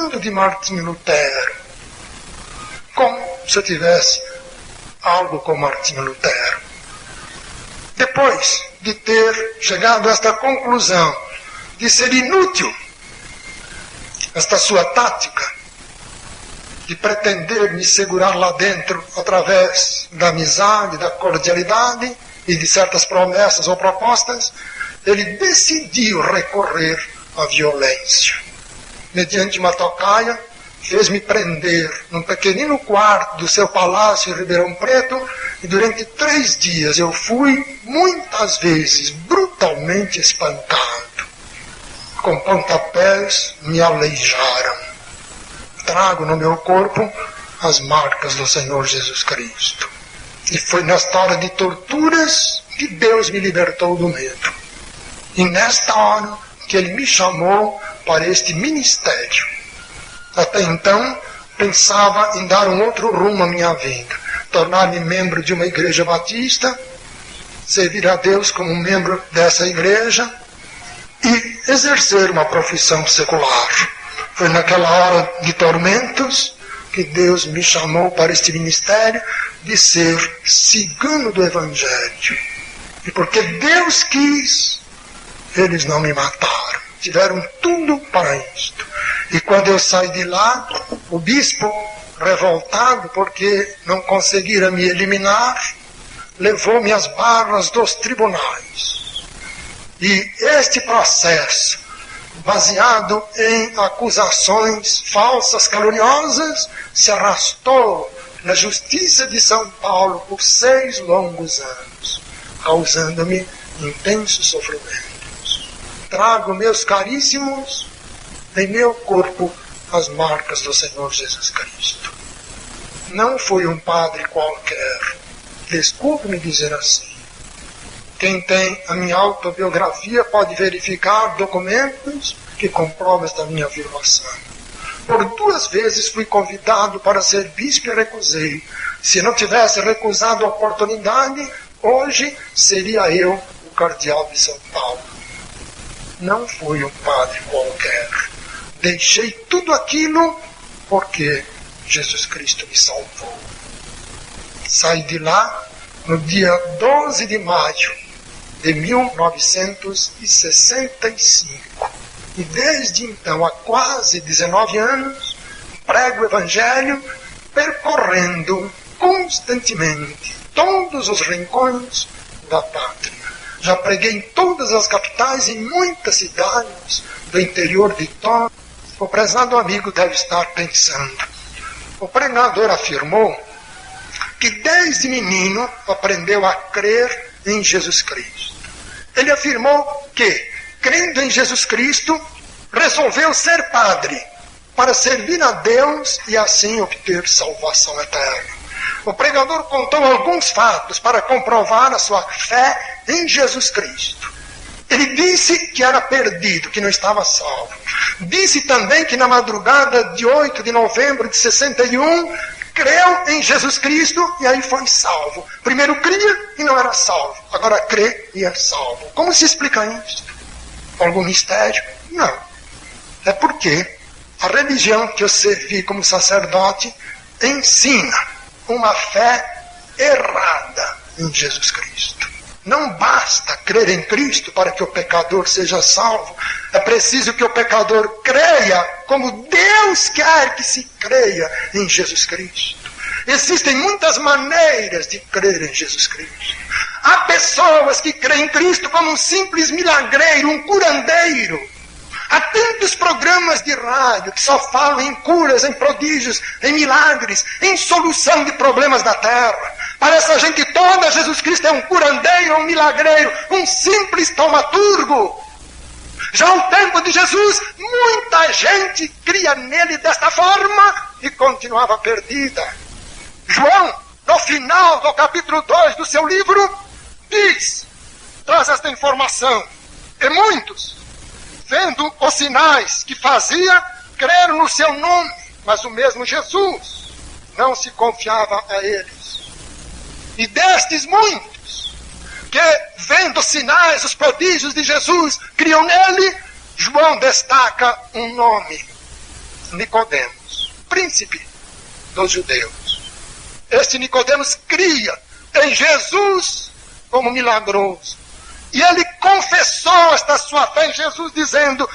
Speaker 2: falando de Martinho Lutero, como se eu tivesse algo com Martinho Lutero. Depois de ter chegado a esta conclusão de ser inútil esta sua tática de pretender me segurar lá dentro através da amizade, da cordialidade e de certas promessas ou propostas, ele decidiu recorrer à violência. Mediante uma tocaia, fez-me prender num pequenino quarto do seu palácio em Ribeirão Preto, e durante 3 dias eu fui, muitas vezes, brutalmente espancado. Com pontapés me aleijaram. Trago no meu corpo as marcas do Senhor Jesus Cristo. E foi nesta hora de torturas que Deus me libertou do medo. E nesta hora que Ele me chamou para este ministério. Até então, pensava em dar um outro rumo à minha vida. Tornar-me membro de uma igreja batista, servir a Deus como membro dessa igreja e exercer uma profissão secular. Foi naquela hora de tormentos que Deus me chamou para este ministério de ser cigano do Evangelho. E porque Deus quis, eles não me mataram. Tiveram tudo para isto. E quando eu saí de lá, o bispo, revoltado porque não conseguira me eliminar, levou-me às barras dos tribunais. E este processo, baseado em acusações falsas, caluniosas, se arrastou na Justiça de São Paulo por 6 longos anos, causando-me intensos sofrimentos. Trago, meus caríssimos, em meu corpo as marcas do Senhor Jesus Cristo. Não fui um padre qualquer. Desculpe-me dizer assim. Quem tem a minha autobiografia pode verificar documentos que comprovam esta minha afirmação. Por 2 vezes fui convidado para ser bispo e recusei. Se não tivesse recusado a oportunidade, hoje seria eu o cardeal de São Paulo. Não fui um padre qualquer. Deixei tudo aquilo porque Jesus Cristo me salvou. Saí de lá no dia 12 de maio de 1965. E desde então, há quase 19 anos, prego o Evangelho percorrendo constantemente todos os rincões da pátria. Já preguei em todas as capitais e muitas cidades do interior de todo. O prezado amigo deve estar pensando. O pregador afirmou que desde menino aprendeu a crer em Jesus Cristo. Ele afirmou que, crendo em Jesus Cristo, resolveu ser padre para servir a Deus e assim obter salvação eterna. O pregador contou alguns fatos para comprovar a sua fé em Jesus Cristo. Ele disse que era perdido, que não estava salvo. Disse também que na madrugada de 8 de novembro de 61, creu em Jesus Cristo e aí foi salvo. Primeiro cria e não era salvo. Agora crê e é salvo. Como se explica isso? Algum mistério? Não. É porque a religião que eu servi como sacerdote ensina uma fé errada em Jesus Cristo. Não basta crer em Cristo para que o pecador seja salvo. É preciso que o pecador creia como Deus quer que se creia em Jesus Cristo. Existem muitas maneiras de crer em Jesus Cristo. Há pessoas que creem em Cristo como um simples milagreiro, um curandeiro. Há tantos programas de rádio que só falam em curas, em prodígios, em milagres, em solução de problemas da terra. Para essa gente toda, Jesus Cristo é um curandeiro, um milagreiro, um simples taumaturgo. Já ao tempo de Jesus, muita gente cria nele desta forma e continuava perdida. João, no final do capítulo 2 do seu livro, traz esta informação. E muitos, vendo os sinais que fazia, creram no seu nome, mas o mesmo Jesus não se confiava a eles. E destes muitos, que vendo os sinais, os prodígios de Jesus, criam nele, João destaca um nome. Nicodemos, príncipe dos judeus. Este Nicodemos cria em Jesus como milagroso. E ele confessou esta sua fé em Jesus, dizendo: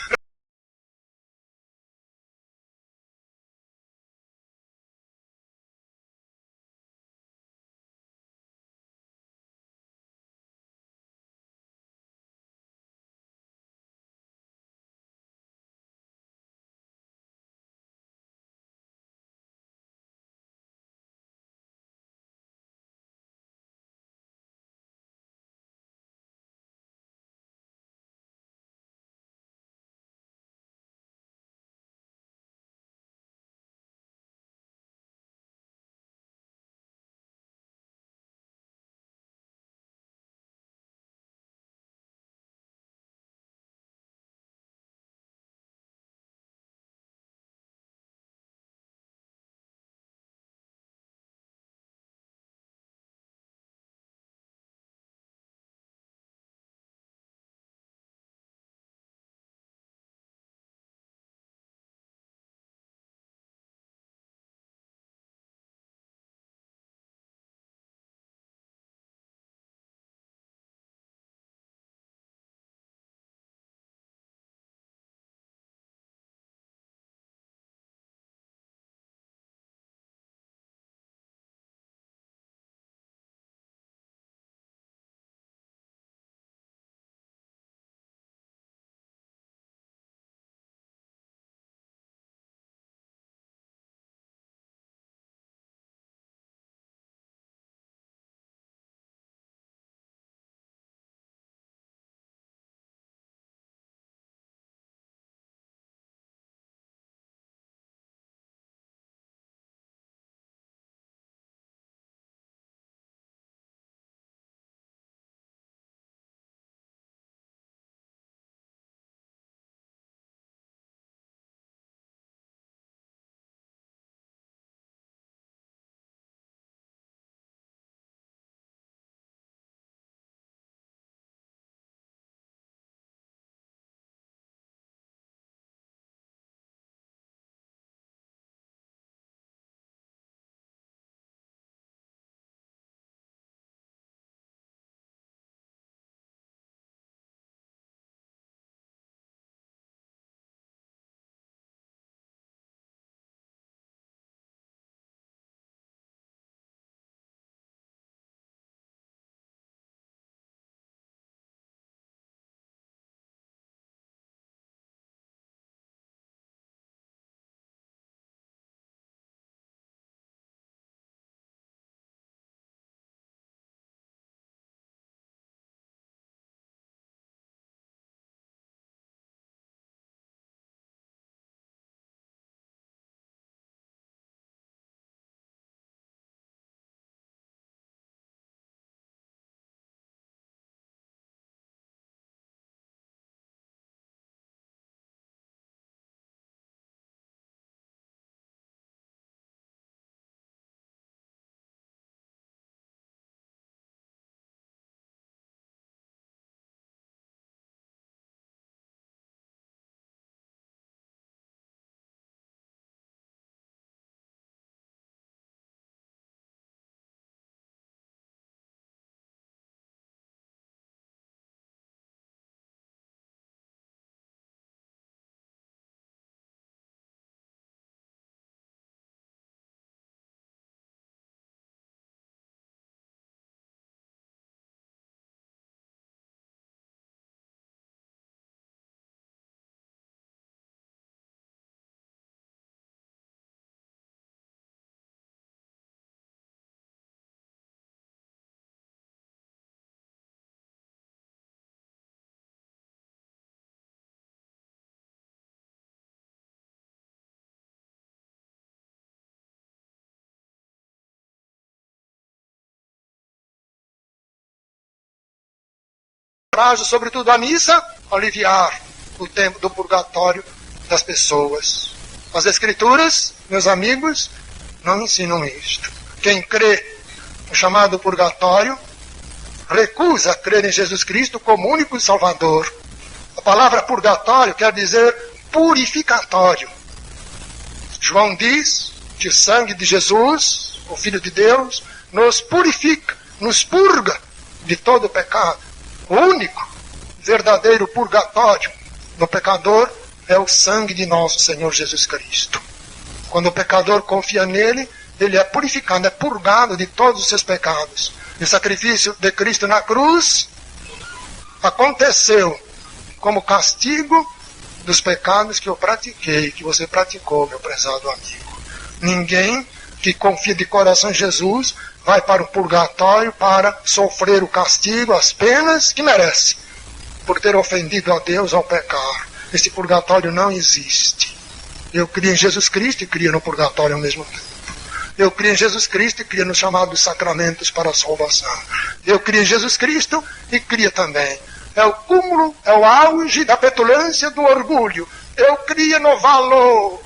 Speaker 2: sobretudo a missa, aliviar o tempo do purgatório das pessoas. As Escrituras, meus amigos, não ensinam isto. Quem crê no chamado purgatório recusa crer em Jesus Cristo como único Salvador. A palavra purgatório quer dizer purificatório. João diz que o sangue de Jesus, o Filho de Deus, nos purifica, nos purga de todo pecado. O único verdadeiro purgatório do pecador é o sangue de nosso Senhor Jesus Cristo. Quando o pecador confia nele, ele é purificado, é purgado de todos os seus pecados. E o sacrifício de Cristo na cruz aconteceu como castigo dos pecados que eu pratiquei, que você praticou, meu prezado amigo. Ninguém que confia de coração em Jesus vai para o purgatório para sofrer o castigo, as penas que merece, por ter ofendido a Deus ao pecar. Esse purgatório não existe. Eu criei em Jesus Cristo e criei no purgatório ao mesmo tempo. Eu criei em Jesus Cristo e criei nos chamados sacramentos para a salvação. Eu criei em Jesus Cristo e criei também. É o cúmulo, é o auge da petulância, do orgulho. Eu criei no valor.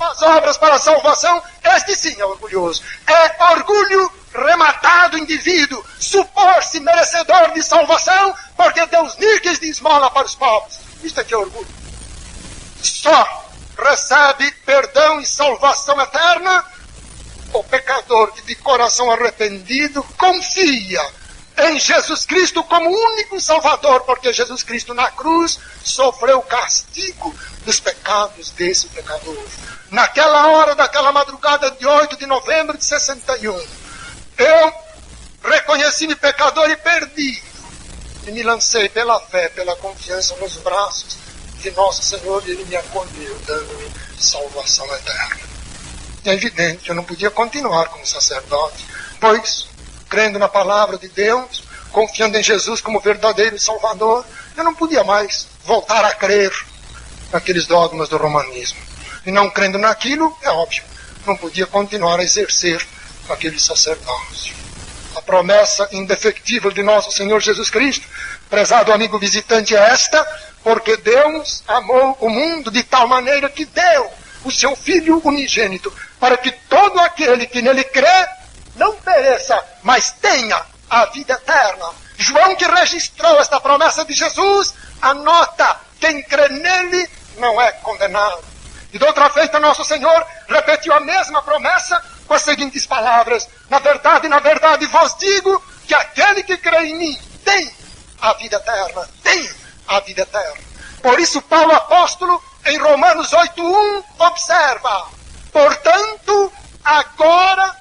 Speaker 2: As obras para a salvação, este sim é orgulhoso. É orgulho rematado indivíduo, supor-se merecedor de salvação, porque Deus níqueis de esmola para os pobres. Isto é que é orgulho. Só recebe perdão e salvação eterna o pecador que de coração arrependido confia em Jesus Cristo como único Salvador, porque Jesus Cristo na cruz sofreu o castigo dos pecados desse pecador. Naquela hora, daquela madrugada de 8 de novembro de 61, eu reconheci-me pecador e perdido, e me lancei pela fé, pela confiança nos braços de nosso Senhor, e Ele me acolheu, dando-me salvação eterna. É evidente que eu não podia continuar como sacerdote, pois, crendo na palavra de Deus, confiando em Jesus como verdadeiro Salvador, eu não podia mais voltar a crer naqueles dogmas do romanismo. E não crendo naquilo, é óbvio, não podia continuar a exercer aquele sacerdócio. A promessa indefectível de nosso Senhor Jesus Cristo, prezado amigo visitante, é esta: porque Deus amou o mundo de tal maneira que deu o seu Filho unigênito, para que todo aquele que nele crê não pereça, mas tenha a vida eterna. João, que registrou esta promessa de Jesus, anota: quem crê nele não é condenado. E de outra feita, nosso Senhor repetiu a mesma promessa com as seguintes palavras: na verdade vos digo que aquele que crê em mim tem a vida eterna, tem a vida eterna. Por isso Paulo apóstolo, em Romanos 8:1, observa: portanto, agora,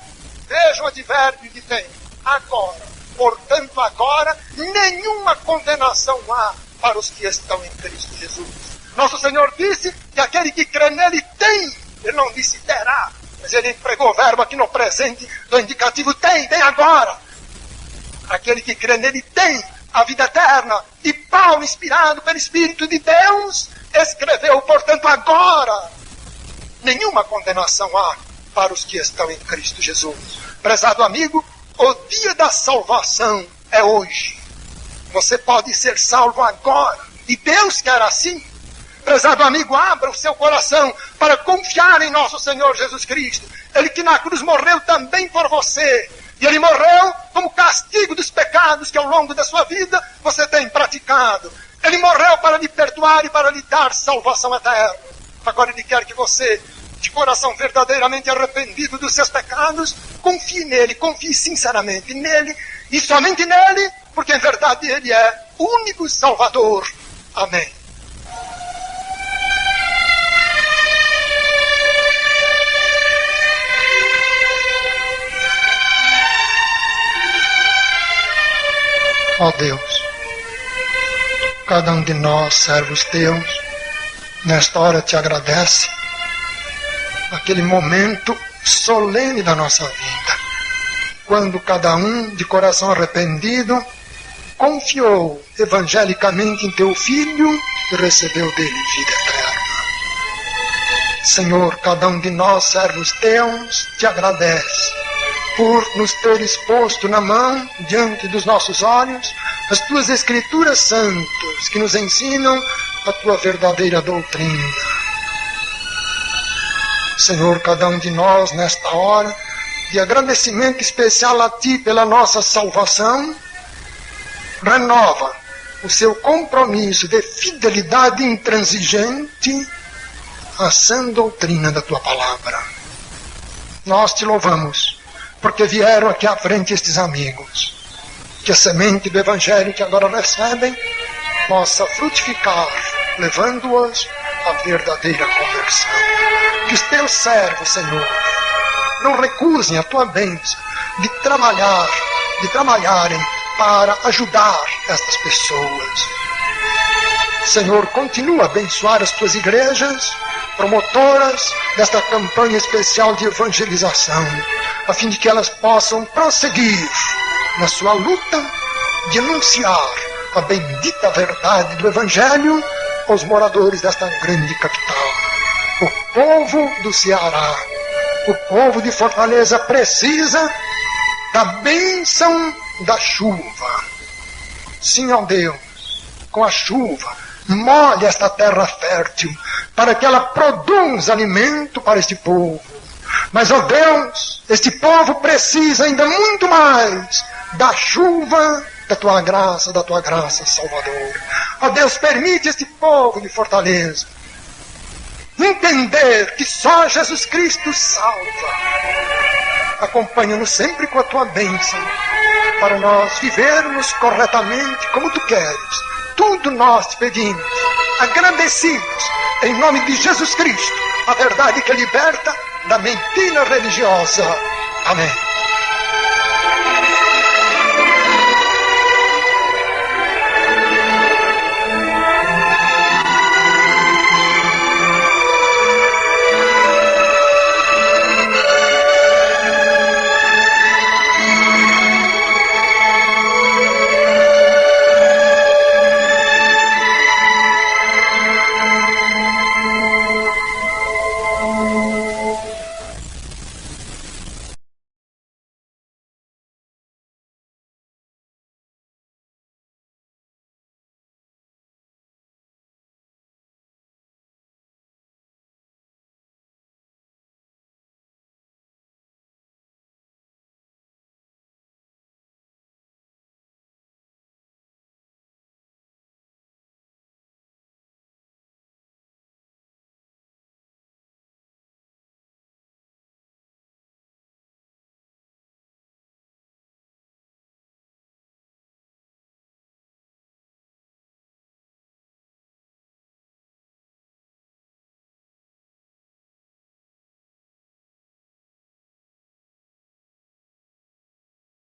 Speaker 2: veja o advérbio de tem, agora, portanto agora, nenhuma condenação há para os que estão em Cristo Jesus. Nosso Senhor disse que aquele que crê nele tem, ele não disse terá, mas ele empregou o verbo aqui no presente do indicativo tem agora. Aquele que crê nele tem a vida eterna. E Paulo, inspirado pelo Espírito de Deus, escreveu: portanto agora, nenhuma condenação há para os que estão em Cristo Jesus. Prezado amigo, o dia da salvação é hoje. Você pode ser salvo agora, e Deus quer assim. Prezado amigo, abra o seu coração para confiar em nosso Senhor Jesus Cristo. Ele que na cruz morreu também por você. E Ele morreu como castigo dos pecados que ao longo da sua vida você tem praticado. Ele morreu para lhe perdoar e para lhe dar salvação eterna. Agora Ele quer que você, de coração verdadeiramente arrependido dos seus pecados, confie nele, confie sinceramente nele e somente nele, porque em verdade Ele é o único Salvador. Amém. Ó Deus, cada um de nós, servos teus, nesta hora te agradece aquele momento solene da nossa vida, quando cada um, de coração arrependido, confiou evangelicamente em teu Filho e recebeu dele vida eterna. Senhor, cada um de nós, servos teus, te agradece por nos ter exposto na mão, diante dos nossos olhos, as tuas Escrituras santas, que nos ensinam a tua verdadeira doutrina. Senhor, cada um de nós, nesta hora de agradecimento especial a ti pela nossa salvação, renova o seu compromisso de fidelidade intransigente à sã doutrina da tua palavra. Nós te louvamos, porque vieram aqui à frente estes amigos. Que a semente do Evangelho que agora recebem possa frutificar, levando-os à verdadeira conversão. Que os teus servos, Senhor, não recusem a tua bênção de trabalharem para ajudar estas pessoas. Senhor, continua a abençoar as tuas igrejas, promotoras desta campanha especial de evangelização, a fim de que elas possam prosseguir na sua luta de anunciar a bendita verdade do Evangelho aos moradores desta grande capital. O povo do Ceará, o povo de Fortaleza precisa da bênção da chuva. Sim, ó Deus, com a chuva, molhe esta terra fértil, para que ela produza alimento para este povo. Mas, ó Deus, este povo precisa ainda muito mais da chuva da tua graça salvadora. Ó Deus, permite este povo de Fortaleza entender que só Jesus Cristo salva. Acompanha-nos sempre com a tua bênção, para nós vivermos corretamente como tu queres. Tudo nós te pedimos, agradecidos, em nome de Jesus Cristo, a verdade que liberta da mentira religiosa. Amém.